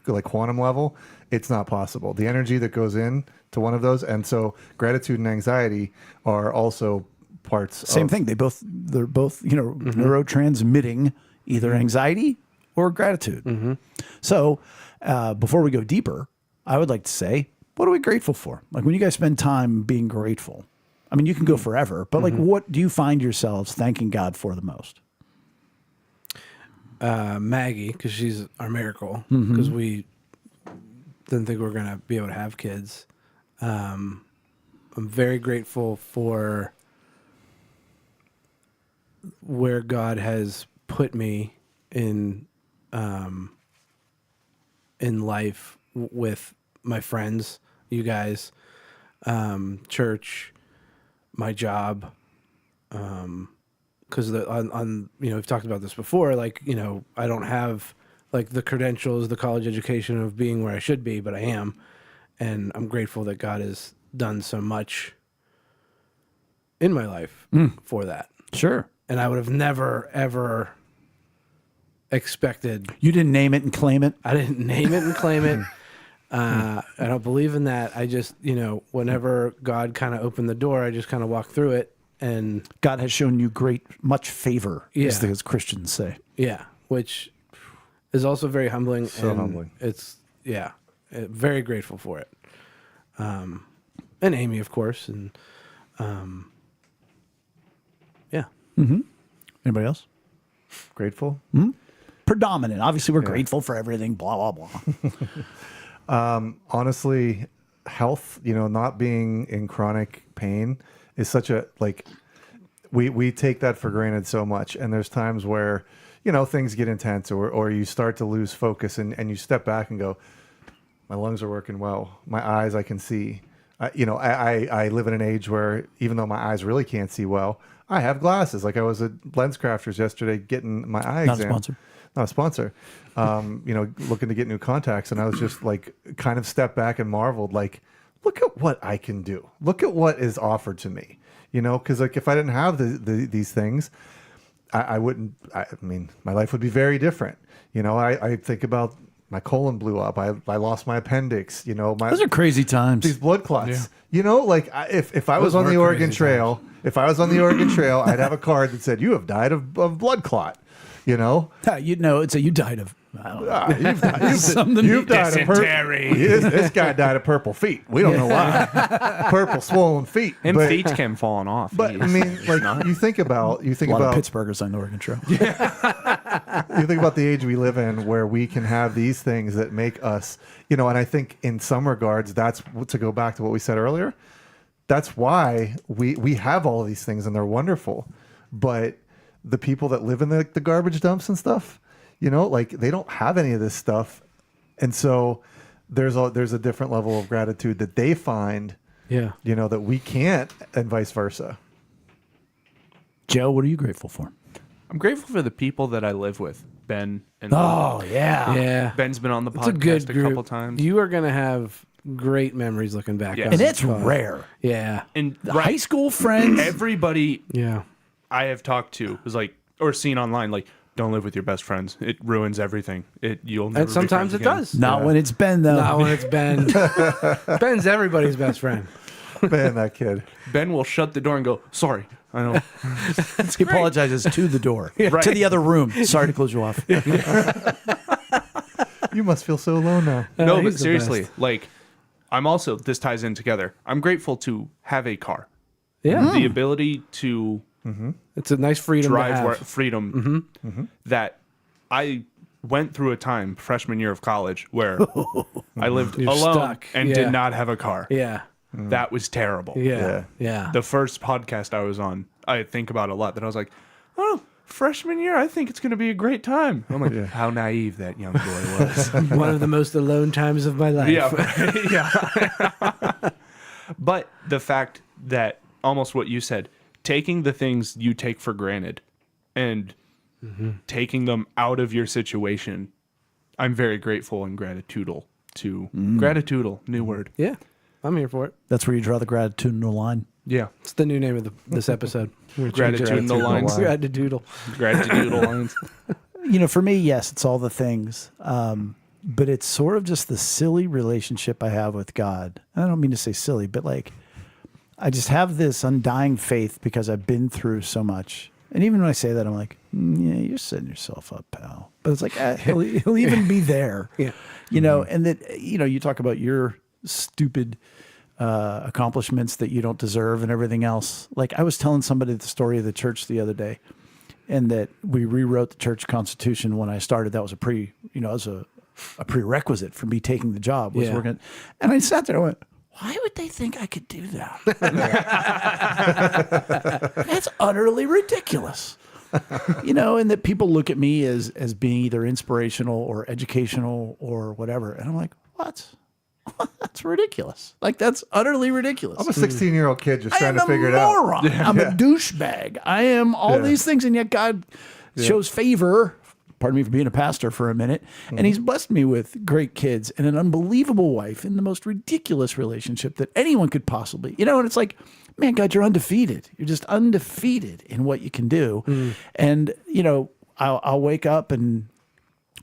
like quantum level, it's not possible. The energy that goes in to one of those, and so gratitude and anxiety are also parts. Same thing. They're both neurotransmitting either anxiety or gratitude. So before we go deeper, I would like to say, what are we grateful for? Like when you guys spend time being grateful, I mean, you can go forever, but like, what do you find yourselves thanking God for the most? Maggie, because she's our miracle, because we didn't think we were going to be able to have kids. I'm very grateful for where God has put me in life with my friends, you guys, church, my job, because on we've talked about this before. Like I don't have like the credentials, the college education of being where I should be, but I am, and I'm grateful that God has done so much in my life for that. Sure. And I would have never ever expected. You didn't name it and claim it. I didn't name it and claim it. I don't believe in that. I just, whenever God kind of opened the door, I just kind of walked through it, and God has shown you much favor, as Christians say. Yeah, which is also very humbling. So and humbling. It's very grateful for it. And Amy, of course, and yeah. Anybody else? Grateful. Predominant. Obviously, we're grateful for everything. Blah blah blah. Honestly, health, not being in chronic pain is such a, we take that for granted so much. And there's times where, things get intense or you start to lose focus and you step back and go, my lungs are working well. My eyes, I can see. I live in an age where even though my eyes really can't see well, I have glasses. Like I was at LensCrafters yesterday getting my eye Not a exam. sponsor. Not a sponsor. Looking to get new contacts, and I was just kind of stepped back and marveled, look at what I can do. Look at what is offered to me. Because if I didn't have these things, I wouldn't. I mean, my life would be very different. I think about my colon blew up. I lost my appendix. Those are crazy times. These blood clots. If I was on the Oregon Trail, I'd have a card that said you have died of blood clot. You know, It's you died of. I don't know. you've died, Something you've died of dysentery. this guy died of purple feet. We don't know why. Purple swollen feet. And but, feet came falling off. but I mean, like you think about A lot of Pittsburghers on the Oregon Trail. you think about the age we live in where we can have these things that make us, and I think in some regards, that's to go back to what we said earlier. That's why we have all of these things and they're wonderful. But the people that live in the garbage dumps and stuff, like they don't have any of this stuff. And so there's a different level of gratitude that they find, that we can't, and vice versa. Joe, what are you grateful for? I'm grateful for the people that I live with, Ben and Oh, yeah. Yeah. Ben's been on the It's a good podcast a group. couple times. You are going to have great memories looking back. Yes. on And this it's pod. rare. Yeah. And High school friends. everybody Yeah. I have talked to is like, or seen online, like, don't live with your best friends. It ruins everything. You'll never And sometimes be it friends again. does. Not when it's Ben, though. Not when it's Ben. Ben's everybody's best friend. Man, that kid. Ben will shut the door and go, sorry. I know. He apologizes to the door, Right. to the other room. Sorry to close you off. You must feel so alone now. No, but he's the seriously, best. like, I'm also, this ties in together. I'm grateful to have a car. Yeah. The ability to It's a nice freedom to drive have. where, freedom that I went through a time, freshman year of college, where I lived You're alone stuck. and Yeah. did not have a car. Yeah. That was terrible. Yeah. Yeah. The first podcast I was on, I think about a lot that I was like, oh, freshman year, I think it's going to be a great time. I'm like, how naive that young boy was. One of the most alone times of my life. Yeah. But the fact that almost what you said, taking the things you take for granted and taking them out of your situation, I'm very grateful and gratitudinal to gratitudinal, new word. Yeah. I'm here for it. That's where you draw the gratitudinal line. Yeah. It's the new name of this episode. We're gonna change it. Gratitudinal lines. Gratitude. Gratitudinal lines. For me, yes, it's all the things. But it's sort of just the silly relationship I have with God. And I don't mean to say silly, but like, I just have this undying faith because I've been through so much. And even when I say that, I'm like, yeah, you're setting yourself up, pal. But it's like, he'll even be there. Yeah. And that, you talk about your stupid accomplishments that you don't deserve and everything else. Like I was telling somebody the story of the church the other day, and that we rewrote the church constitution when I started. That was a prerequisite for me taking the job was Yeah. working. And I sat there and went, why would they think I could do that? That's utterly ridiculous. And that people look at me as being either inspirational or educational or whatever. And I'm like, what? That's ridiculous. Like, that's utterly ridiculous. I'm a 16-year-old kid just I trying am to figure a it out. moron. I'm a douchebag. I am all these things, and yet God shows favor. Pardon me for being a pastor for a minute. And he's blessed me with great kids and an unbelievable wife in the most ridiculous relationship that anyone could possibly, and it's like, man, God, you're undefeated. You're just undefeated in what you can do. And, I'll wake up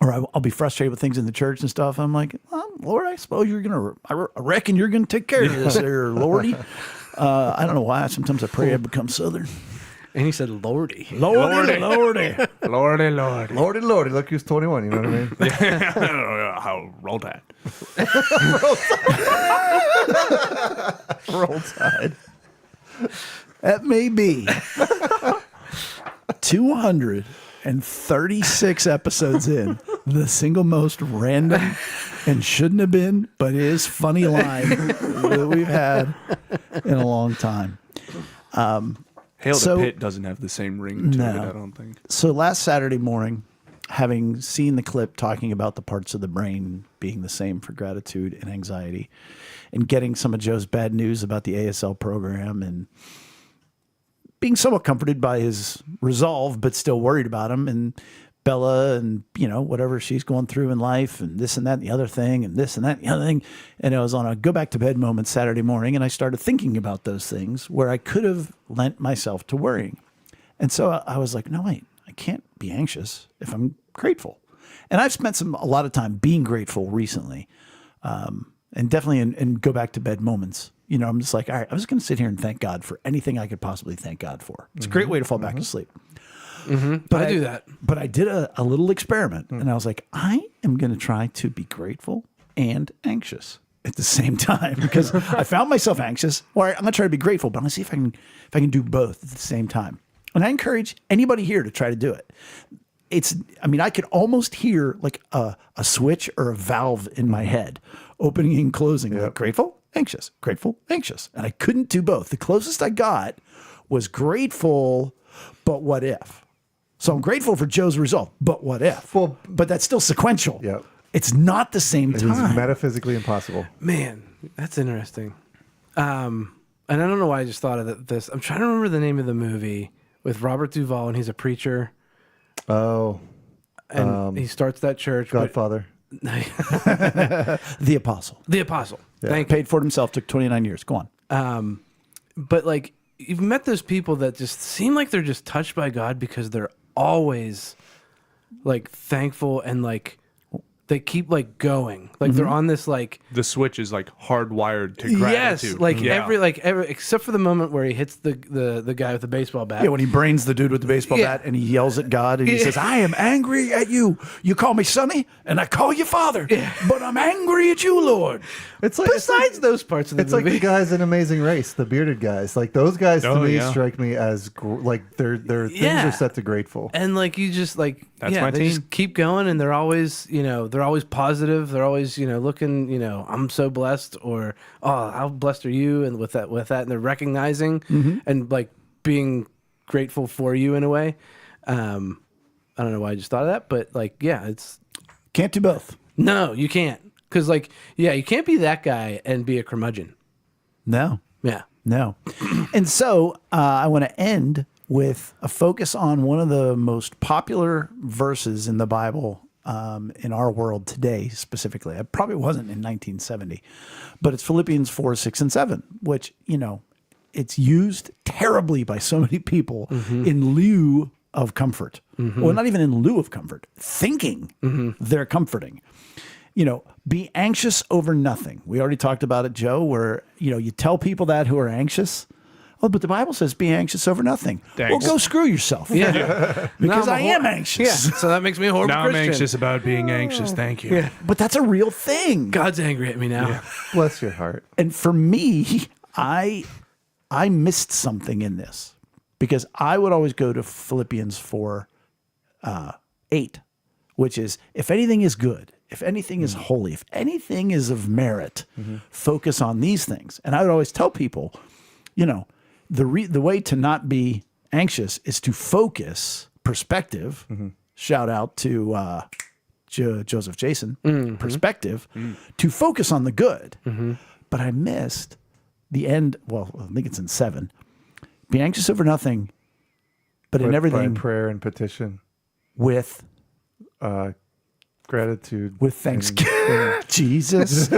or I'll be frustrated with things in the church and stuff. I'm like, well, Lord, I suppose I reckon you're going to take care of this there, Lordy. I don't know why. Sometimes I pray I become Southern. And he said, Lordy. Lordy. Lordy, Lordy. Lordy, Lordy, look who's 21. You know what I mean? How roll that. Roll Tide. That may be 236 episodes in, the single most random and shouldn't have been, but is funny line that we've had in a long time. Hail So- to Pit doesn't have the same ring to it, No. I don't think. So last Saturday morning, having seen the clip talking about the parts of the brain being the same for gratitude and anxiety, and getting some of Joe's bad news about the ASL program, and being somewhat comforted by his resolve, but still worried about him, and Bella and, whatever she's going through in life, and this and that and the other thing, and this and that and the other thing. And I was on a go back to bed moment Saturday morning, and I started thinking about those things where I could have lent myself to worrying. And so I was like, no, wait, I can't be anxious if I'm grateful. And I've spent a lot of time being grateful recently, and definitely in go back to bed moments. I'm just like, all right, I was going to sit here and thank God for anything I could possibly thank God for. It's a great way to fall back to sleep. But I do that. But I did a little experiment, and I was like, I am going to try to be grateful and anxious at the same time, because I found myself anxious. Or I'm going to try to be grateful, but I'm going to see if I can do both at the same time. And I encourage anybody here to try to do it. I could almost hear like a switch or a valve in my head opening and closing. Like grateful, anxious, grateful, anxious. And I couldn't do both. The closest I got was grateful, but what if? So I'm grateful for Joe's result, but what if? Well, but that's still sequential. Yeah. It's not the same It is time. metaphysically impossible. Man, that's interesting. And I don't know why I just thought of this. I'm trying to remember the name of the movie with Robert Duvall, and he's a preacher, Oh, and he starts that church. Godfather. The Apostle. The Apostle. Thank Paid for it himself, took 29 years. Go on. But like, you've met those people that just seem like they're just touched by God because they're always like thankful, and like they keep like going, like they're on this like The switch is like hardwired to gratitude. yes, like every except for the moment where he hits the guy with the baseball bat. Yeah, when he brains the dude with the baseball bat and he yells at God and he says, I am angry at you. You call me Sonny and I call you Father, but I'm angry at you, Lord. It's like Besides those parts of the it's like movie, the guys in Amazing Race, the bearded guys. Like those guys to Oh, me yeah. strike me as like their things Yeah. are set to grateful. and like you just like That's my they team. just keep going, and they're always they're always positive. They're always looking I'm so blessed, or oh, how blessed are you, and with that and they're recognizing and like being grateful for you in a way. I don't know why I just thought of that, but like it's Can't do both. no, you can't, because like you can't be that guy and be a curmudgeon. No. Yeah. No. And so I want to end with a focus on one of the most popular verses in the Bible in our world today, specifically. It probably wasn't in 1970, but it's Philippians 4, 6, and 7, which, it's used terribly by so many people in lieu of comfort. Well, not even in lieu of comfort, thinking they're comforting. Be anxious over nothing. We already talked about it, Joe, where, you tell people that who are anxious. Oh, but the Bible says be anxious over nothing. Thanks. Well, go screw yourself. Yeah. Because Now I am anxious. Yeah. So that makes me a horrible Now I'm Christian. anxious about being anxious. Thank you. Yeah. But that's a real thing. God's angry at me now. Bless your heart. And for me, I missed something in this, because I would always go to Philippians 4, 8, which is, if anything is good, if anything is holy, if anything is of merit, focus on these things. And I would always tell people, the way to not be anxious is to focus perspective. Shout out to Joseph Jason, perspective, to focus on the good. But I missed the end. Well, I think it's in 7. Be anxious over nothing, but in By everything prayer and petition, with gratitude, thanksgiving. Jesus.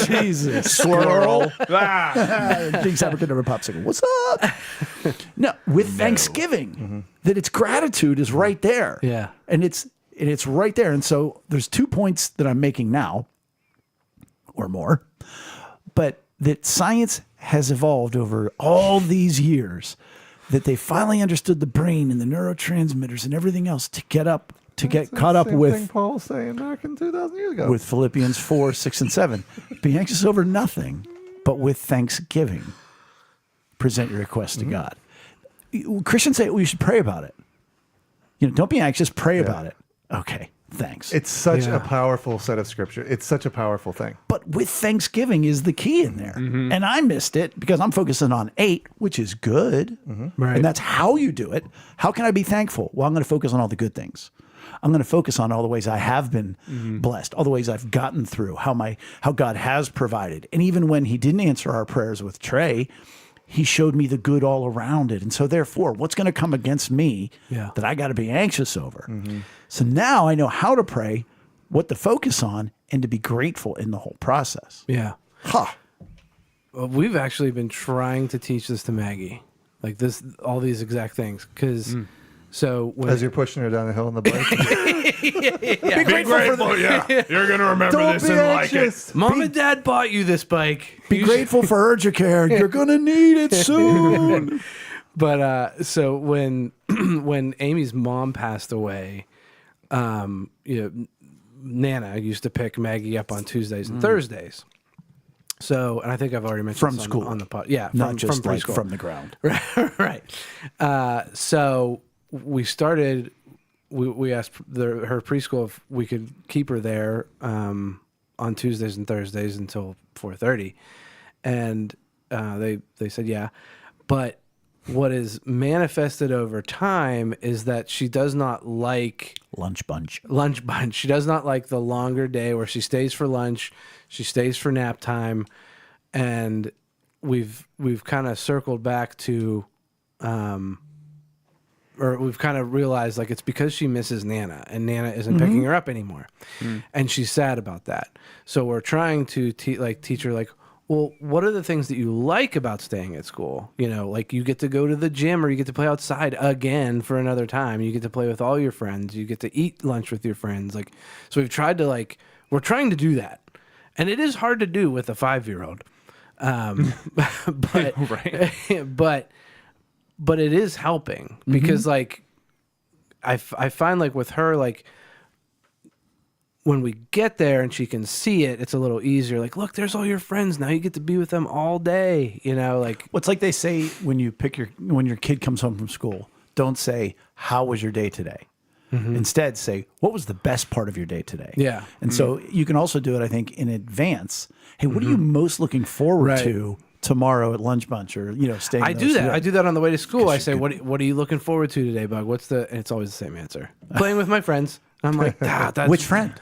Jesus. Squirrel. Jinx Abracadabra popsicle. What's up? No, with thanksgiving. That its gratitude is right there. Yeah. And it's right there. And so there's 2 points that I'm making now, or more, but that science has evolved over all these years, that they finally understood the brain and the neurotransmitters and everything else to get caught up Same with thing Paul was saying back in 2,000 years ago. with Philippians 4, 6, and 7. Be anxious over nothing, but with thanksgiving, present your request to God. Christians say, well, you should pray about it. Don't be anxious, pray about it. Okay, thanks. It's such Yeah. a powerful set of scripture. It's such a powerful thing. But with thanksgiving is the key in there. And I missed it because I'm focusing on 8, which is good. Right. And that's how you do it. How can I be thankful? Well, I'm going to focus on all the good things. I'm going to focus on all the ways I have been blessed, all the ways I've gotten through, how God has provided. And even when he didn't answer our prayers with Trey, he showed me the good all around it. And so therefore, what's going to come against me that I got to be anxious over? So now I know how to pray, what to focus on, and to be grateful in the whole process. Yeah. Huh. Well, we've actually been trying to teach this to Maggie, like this, all these exact things, because so when As you're pushing her down the hill on the bike. Be grateful, You're going to remember Don't this be and like it. anxious. Mom and Dad bought you this bike, Be grateful for urgent care. You're going to need it soon. So when when Amy's mom passed away, Nana used to pick Maggie up on Tuesdays and Thursdays. So, and I think I've already mentioned From this school. on the pod. Yeah, Not just from like preschool. from the ground. Right. So we started. We asked her preschool if we could keep her there on Tuesdays and Thursdays until 4:30, and they said yeah, but what is manifested over time is that she does not like Lunch bunch. She does not like the longer day where she stays for lunch, she stays for nap time, and we've kind of circled back to, or we've kind of realized like it's because she misses Nana and Nana isn't picking her up anymore, and she's sad about that. So we're trying to teach her like, well, what are the things that you like about staying at school? You know, like you get to go to the gym or you get to play outside again for another time. You get to play with all your friends. You get to eat lunch with your friends. Like, so we've tried to we're trying to do that. And it is hard to do with a 5-year-old. But, Right. but it is helping because like, I find like with her, like, when we get there and she can see it, it's a little easier. Like, look, there's all your friends. Now you get to be with them all day. You know, like Well, it's like they say when your kid comes home from school, don't say, "How was your day today?" Instead, say, "What was the best part of your day today?" Yeah. And so you can also do it, I think, in advance. Hey, what are you most looking forward Right. to tomorrow at lunch bunch, or staying? I do that. I do that on the way to school. I say, what are you looking forward to today, Bug? And it's always the same answer. Playing with my friends. I'm like, that's Which friend?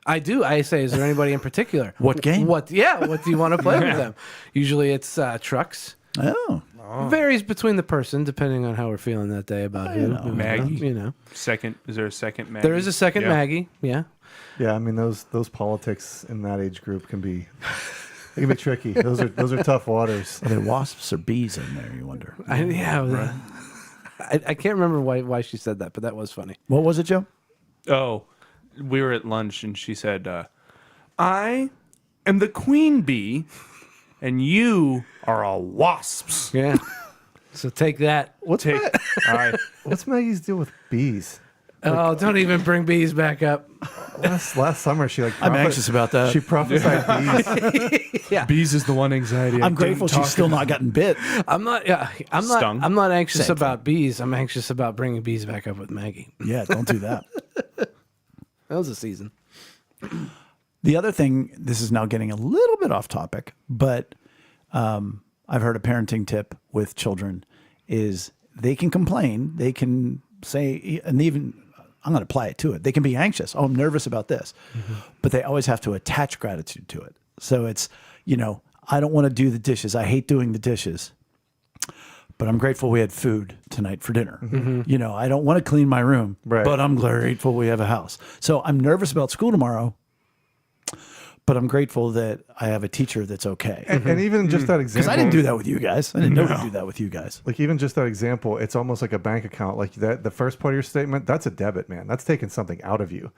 I do. I say, is there anybody in particular? What game? What do you want to play with them? Usually it's trucks. Oh, Varies between the person depending on how we're feeling that day about who. Maggie. Is there a second Maggie? there is a second Yeah. Maggie. Yeah. Yeah, I mean those politics in that age group can be tricky. Those are tough waters. are there wasps or bees in there? You wonder. I can't remember why she said that, but that was funny. What was it, Joe? Oh, we were at lunch and she said, I am the queen bee and you are a wasps. Yeah. So take that. What's All right. what's Maggie's deal with bees? Oh, don't even bring bees back up. Last summer she I'm anxious about that. She prophesied bees. Bees is the one anxiety. I'm grateful she's still not gotten bit. I'm not Stung. I'm not anxious Same about bees. I'm anxious about bringing bees back up with Maggie. Yeah, don't do that. That was a season. The other thing, this is now getting a little bit off topic, but I've heard a parenting tip with children is they can complain, they can say, and even I'm going to apply it to it. They can be anxious. Oh, I'm nervous about this, but they always have to attach gratitude to it. So it's, I don't want to do the dishes. I hate doing the dishes, but I'm grateful we had food tonight for dinner. I don't want to clean my room, Right. but I'm grateful we have a house. So I'm nervous about school tomorrow, but I'm grateful that I have a teacher that's okay. And even just that example, Because I didn't do that with you guys. I didn't know to do that with you guys. like even just that example, it's almost like a bank account. Like that, the first part of your statement, that's a debit, man. That's taking something out of you,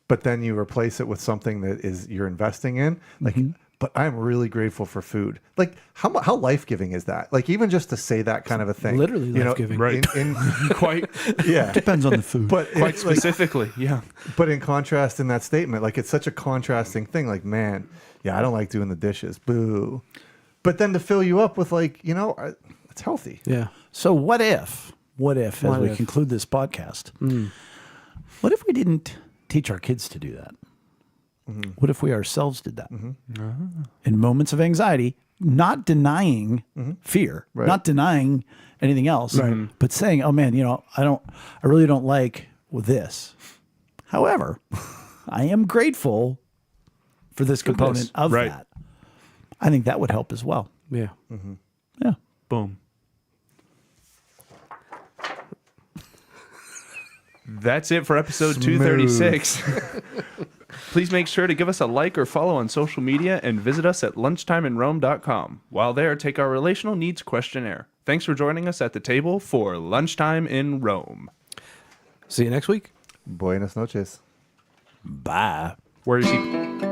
but then you replace it with something that is you're investing in. Like, but I'm really grateful for food. Like how life giving is that? Like even just to say that kind of a thing, Literally life-giving. Right. In, Quite yeah, Depends on the food. but quite it's like, specifically. Yeah. but in contrast, in that statement, like it's such a contrasting thing. Like, man, yeah, I don't like doing the dishes. Boo. But then to fill you up with like, it's healthy. Yeah. So what if as What we if? conclude this podcast, what if we didn't teach our kids to do that? What if we ourselves did that? In moments of anxiety, not denying fear, Right. not denying anything else, but saying, "Oh man, I really don't like this. However, I am grateful for this component of Right. that." I think that would help as well. Yeah. Yeah. Boom. That's it for episode 236. Please make sure to give us a like or follow on social media and visit us at lunchtimeinrome.com. While there, take our relational needs questionnaire. Thanks for joining us at the table for Lunchtime in Rome. See you next week. Buenas noches. Bye. Where is he?